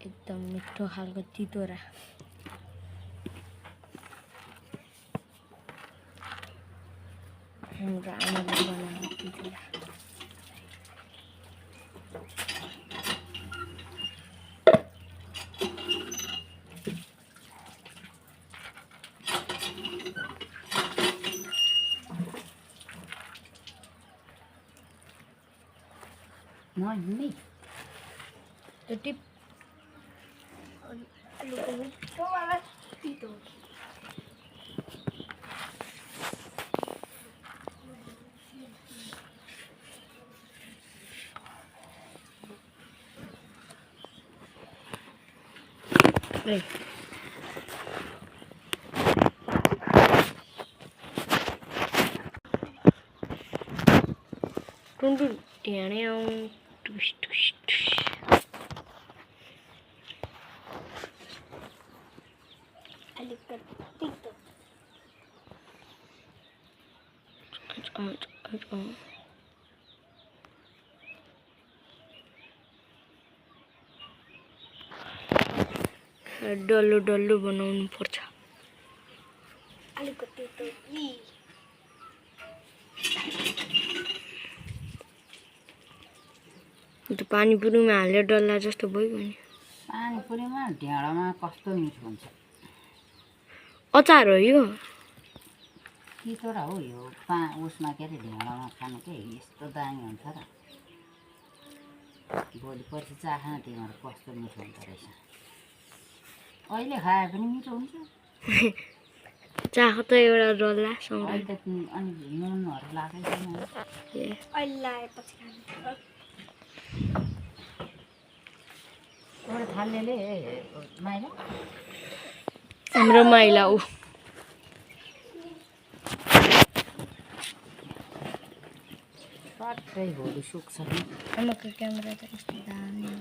एकदम मिठो खालको तितोरा हाम्रो आमाले बनाएको तितोरा Mami. त्यो टिप आलुको मिठोवाला तितो ए टुन्टुन ढ्याँड्याउ टुस टुस टुस आलुको तितो डल्लो डल्लो बनाउनु पर्छ आलुको तितो त्यो पानीपुरीमा हालेर डल्ला जस्तो भइगयो नि पानीपुरीमा ढेँडामा कस्तो मिठो हुन्छ अचार हो यो तितोरा हो यो उसमा के अरे ढेँडामा खानु के यस्तो दामी हुन्छ र भोलि पर्सि चाखा तिमीहरू कस्तो मिठो हुन्छ रहेछ अहिले खाए पनि मिठो हुन्छ चाख त एउटा डल्ला सँगै अहिले त अनि नुनहरू लाग्दै छैन अहिले लगाएपछि खानु एउटा थाल्नेले माइला हाम्रो माइला ऊ पट्टै भोलि सुक्छ नि आमाको क्यामेरा त यस्तो दामी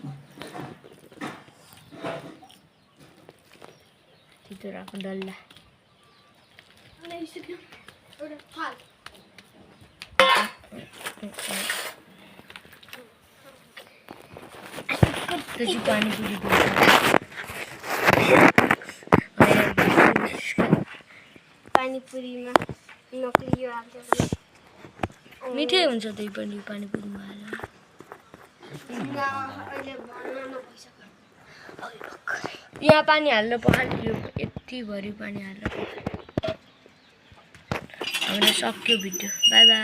तितोराको डल्ला ल्याइसक्यो एउटा थाल त्यो चाहिँ पानीपुरी पानीपुरीमा नकली यो हाल्छ भने मिठै हुन्छ त्यही पनि पानीपुरीमा हालेर अहिले बनाउनु भइसक्यो यहाँ पानी हाल्नु पखाल्यो यतिभरि पानी हालेर हाम्रो सक्यो भिडियो बाई बाई